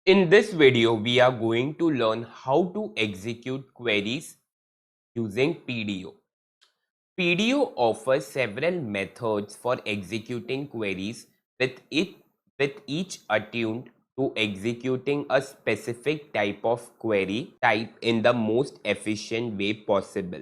In this video, we are going to learn how to execute queries using PDO. PDO offers several methods for executing queries with each attuned to executing a specific type of query type in the most efficient way possible.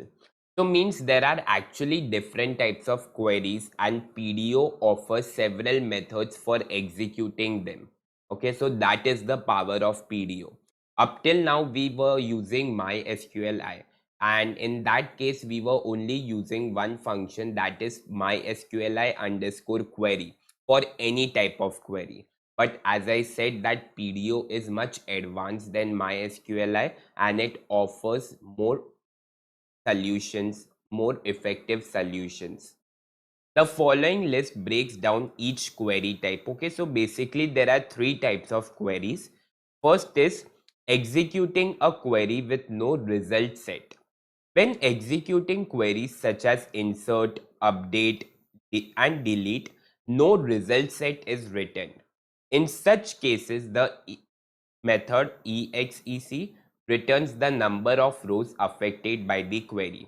So means there are actually different types of queries and PDO offers several methods for executing them. Okay, so that is the power of PDO. Up till now we were using MySQL, and in that case we were only using one function, that is mysqli underscore query for any type of query. But as I said, that PDO is much advanced than mysqli and it offers more solutions, more effective solutions. The following list breaks down each query type. Okay, so basically there are three types of queries. First is executing a query with no result set. When executing queries such as insert, update, and delete, no result set is written. In such cases, the method exec returns the number of rows affected by the query.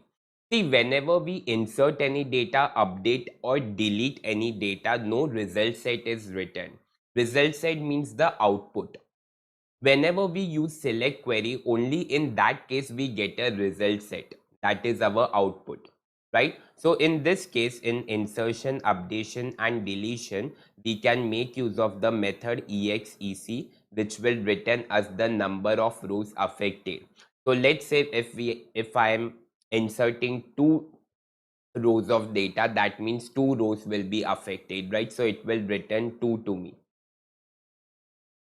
See, whenever we insert any data, update or delete any data, no result set is written. Result set means the output. Whenever we use select query, only in that case we get a result set. That is our output, right? So in this case, in insertion, updation and deletion, we can make use of the method exec, which will return us the number of rows affected. So let's say if I am inserting two rows of data, that means two rows will be affected, right? So it will return 2 to me.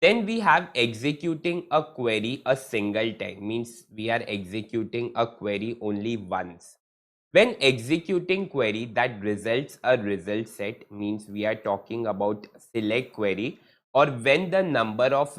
Then we have executing a query a single time, means we are executing a query only once. When executing query that results a result set, means we are talking about select query, or when the number of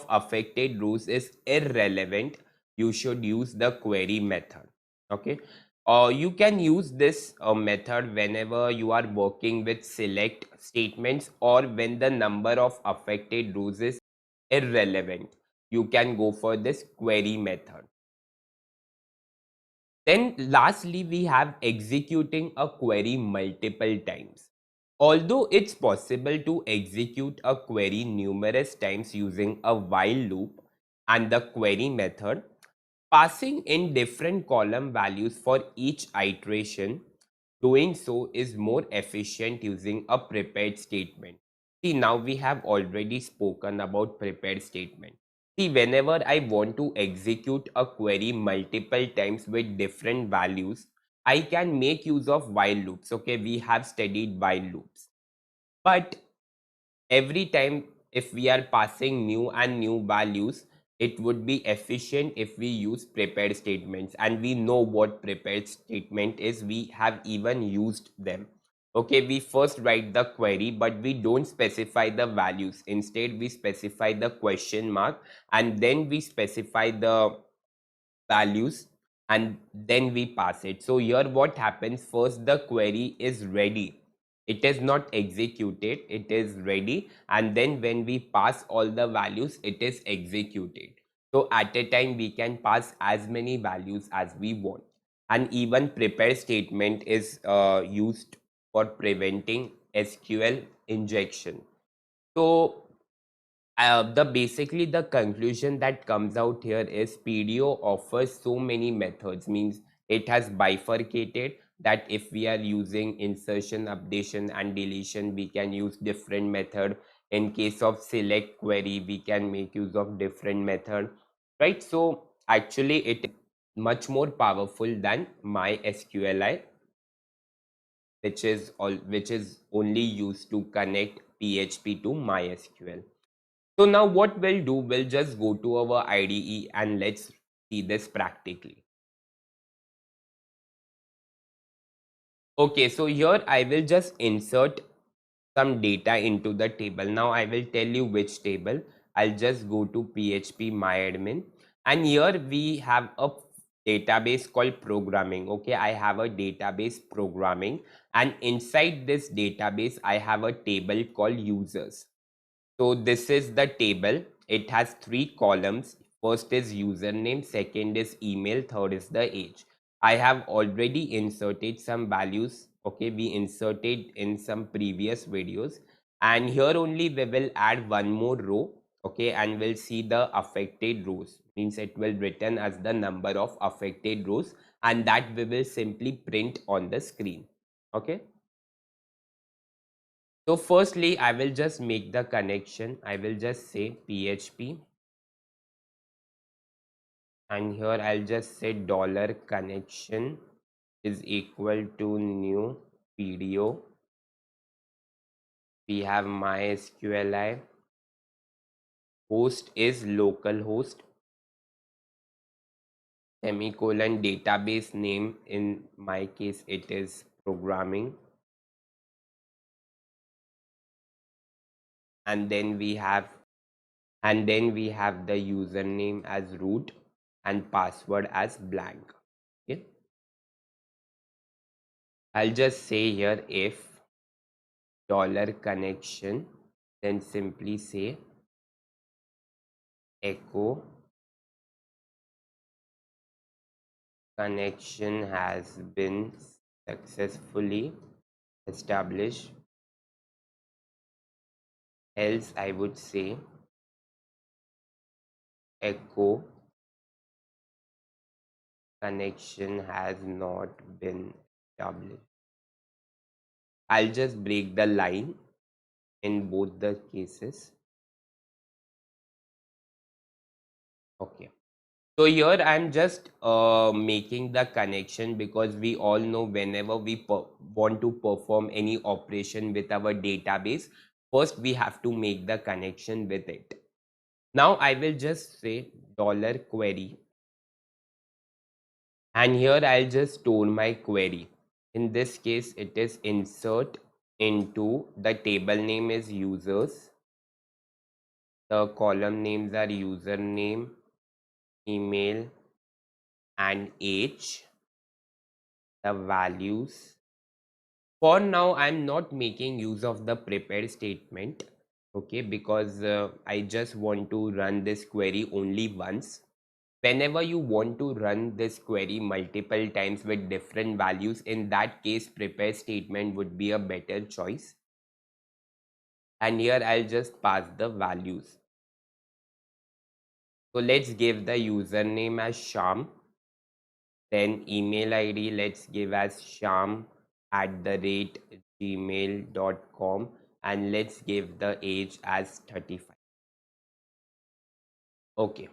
affected rows is irrelevant, you should use the query method. Okay. You can use this method whenever you are working with select statements or when the number of affected rows is irrelevant. You can go for this query method. Then lastly, we have executing a query multiple times. Although it's possible to execute a query numerous times using a while loop and the query method, passing in different column values for each iteration, doing so is more efficient using a prepared statement. See, now we have already spoken about prepared statement. See, whenever I want to execute a query multiple times with different values, I can make use of while loops. Okay, we have studied while loops. But every time if we are passing new and new values, it would be efficient if we use prepared statements, and we know what prepared statement is. We have even used them. Okay, we first write the query but we don't specify the values. Instead we specify the question mark and then we specify the values and then we pass it. So here what happens, first the query is ready, it is not executed, it is ready, and then when we pass all the values it is executed. So at a time we can pass as many values as we want. And even prepare statement is used for preventing SQL injection. So the basically the conclusion that comes out here is PDO offers so many methods, means it has bifurcated that if we are using insertion, updation and deletion, we can use different method. In case of select query, we can make use of different method, right? So actually it is much more powerful than MySQLi, which is only used to connect PHP to MySQL. So now what we'll do, we'll just go to our IDE and let's see this practically. Okay, so here I will just insert some data into the table. Now I will tell you which table. I'll just go to PHP myadmin, and here we have a database called programming. Okay, I have a database programming, and inside this database I have a table called users. So this is the table. It has three columns. First is username, second is email, third is the age. I have already inserted some values. Okay, we inserted in some previous videos. And here only we will add one more row. Okay, and we'll see the affected rows. Means it will written as the number of affected rows, and that we will simply print on the screen. Okay. So firstly, I will just make the connection. I will just say PHP, and here I'll just say dollar connection is equal to new video. We have MySQL. Host is localhost, semicolon database name. In my case, it is programming. And then we have the username as root and password as blank. Okay. I'll just say here if dollar connection, then simply say echo connection has been successfully established. Else I would say echo connection has not been established. I'll just break the line in both the cases. Okay. So here I'm just making the connection because we all know whenever we want to perform any operation with our database, first we have to make the connection with it. Now I will just say dollar query, and here I'll just store my query. In this case, it is insert into the table name is users. The column names are username, email, and age. The values. For now, I'm not making use of the prepare statement, okay, because I just want to run this query only once. Whenever you want to run this query multiple times with different values, in that case, prepare statement would be a better choice. And here I'll just pass the values. So let's give the username as Sham. Then email ID, let's give as sham@gmail.com, and let's give the age as 35. Okay.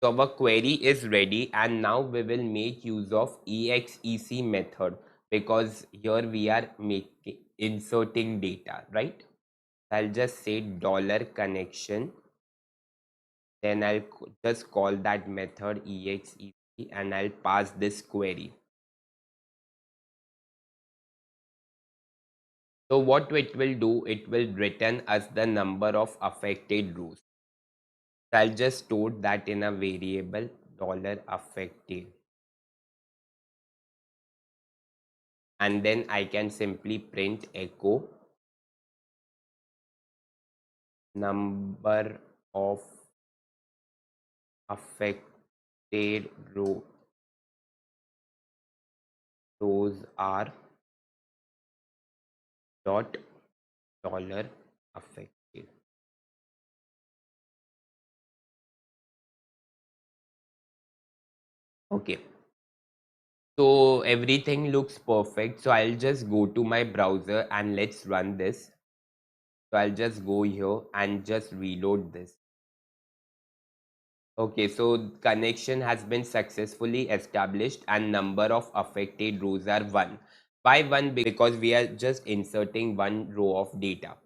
So our query is ready, and now we will make use of exec method because here we are making inserting data, right? I'll just say dollar connection, then just call that method exec, and I'll pass this query. So what it will do, it will return us the number of affected rows. So I'll just store that in a variable dollar affected, and then I can simply print echo number of affected rows are dot dollar affected. Okay. So everything looks perfect. So I'll just go to my browser and let's run this. So I'll just go here and just reload this. Okay, so connection has been successfully established and number of affected rows are 1. Why 1? Because we are just inserting one row of data.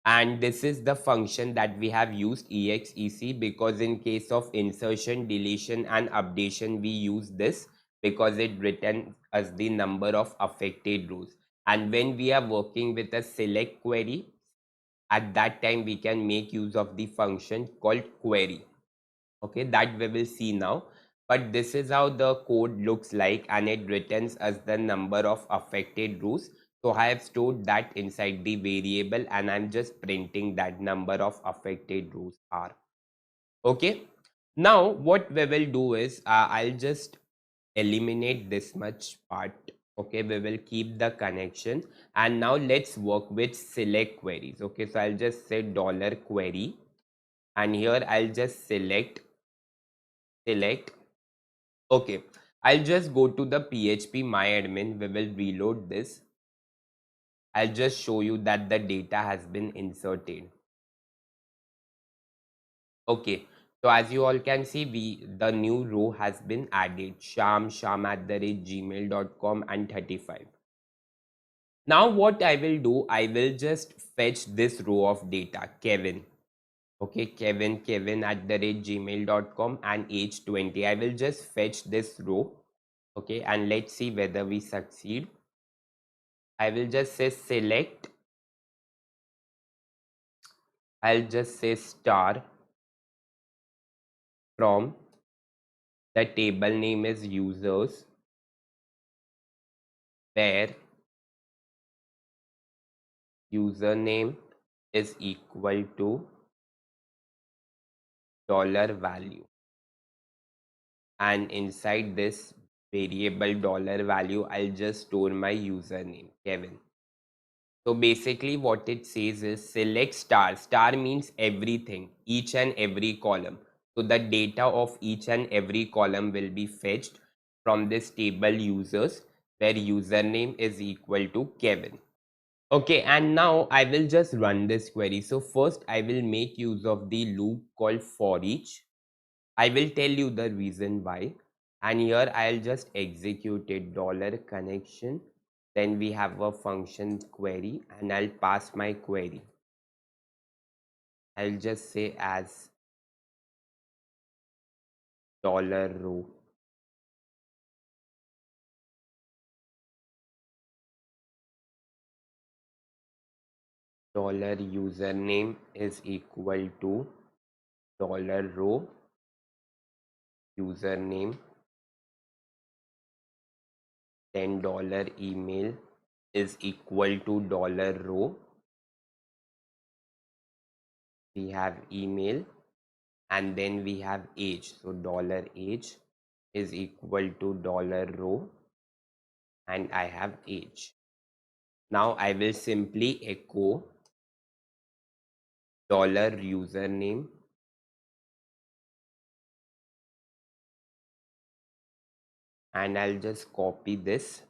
And this is the function that we have used exec, because in case of insertion, deletion and updation we use this because it returns us the number of affected rows. And when we are working with a select query, at that time we can make use of the function called query. Okay, that we will see now. But this is how the code looks like, and it returns us the number of affected rows. So I have stored that inside the variable and I'm just printing that number of affected rows are. Okay. Now what we will do is I'll just eliminate this much part. Okay, we will keep the connection and now let's work with select queries. Okay, so I'll just say dollar query and here I'll just select. Okay, I'll just go to the PHP myadmin. We will reload this. I'll just show you that the data has been inserted. Okay, so as you all can see, the new row has been added. Sham @gmail.com and 35. Now what I will do, I will just fetch this row of data, Kevin. Okay, Kevin @gmail.com and age 20. I will just fetch this row. Okay, and let's see whether we succeed. I will just say select. I'll just say star from the table name is users where username is equal to dollar value, and inside this variable dollar value I'll just store my username Kevin. So basically what it says is select star. Star means everything, each and every column. So the data of each and every column will be fetched from this table users where username is equal to Kevin. Okay, and now I will just run this query. So first I will make use of the loop called for each. I will tell you the reason why. And here I'll just execute it dollar connection. Then we have a function query and I'll pass my query. I'll just say as dollar row. Dollar username is equal to dollar row username. Then dollar email is equal to dollar row. We have email and then we have age. So dollar age is equal to dollar row and I have age. Now I will simply echo dollar username and I'll just copy this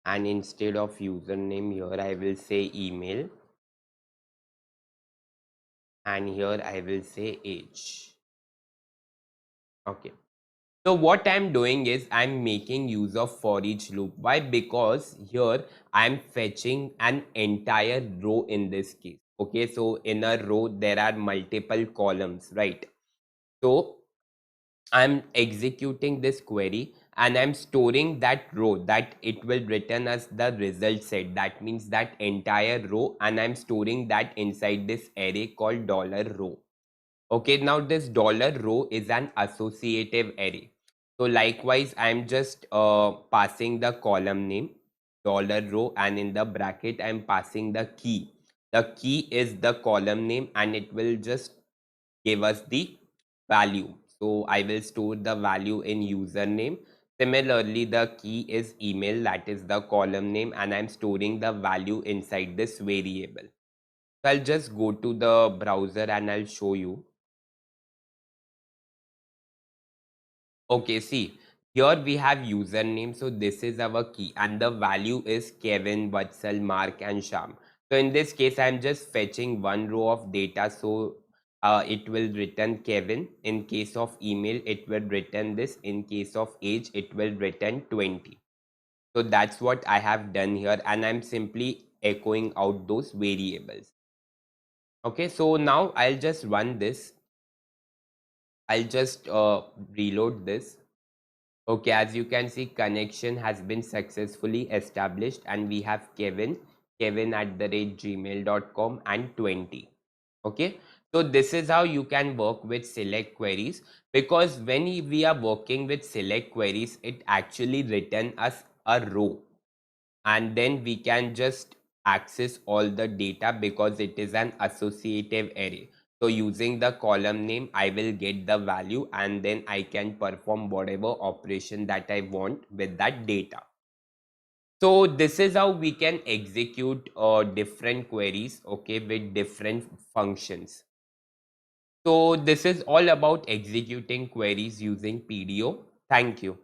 and instead of username here I will say email and here I will say age. Okay. So what I'm doing is I'm making use of for each loop. Why? Because here I'm fetching an entire row in this case. Okay, so in a row there are multiple columns, right? So I'm executing this query and I'm storing that row that it will return as the result set. That means that entire row, and I'm storing that inside this array called dollar row. Okay, now this dollar row is an associative array. So likewise, I'm just passing the column name dollar row and in the bracket I'm passing the key. The key is the column name and it will just give us the value. So I will store the value in username. Similarly, the key is email, that is the column name, and I'm storing the value inside this variable. So I'll just go to the browser and I'll show you. Okay, see, here we have username. So this is our key and the value is Kevin, Vatsal, Mark and Sham. So in this case, I'm just fetching one row of data. So it will return Kevin. In case of email, it will return this. In case of age, it will return 20. So that's what I have done here and I'm simply echoing out those variables. Okay, so now I'll just run this. I'll just reload this. Okay, as you can see, connection has been successfully established and we have Kevin @gmail.com and 20. Okay, So this is how you can work with select queries, because when we are working with select queries, it actually return us a row, and then we can just access all the data because it is an associative array. So using the column name, I will get the value and then I can perform whatever operation that I want with that data. So this is how we can execute different queries, okay, with different functions. So this is all about executing queries using PDO. Thank you.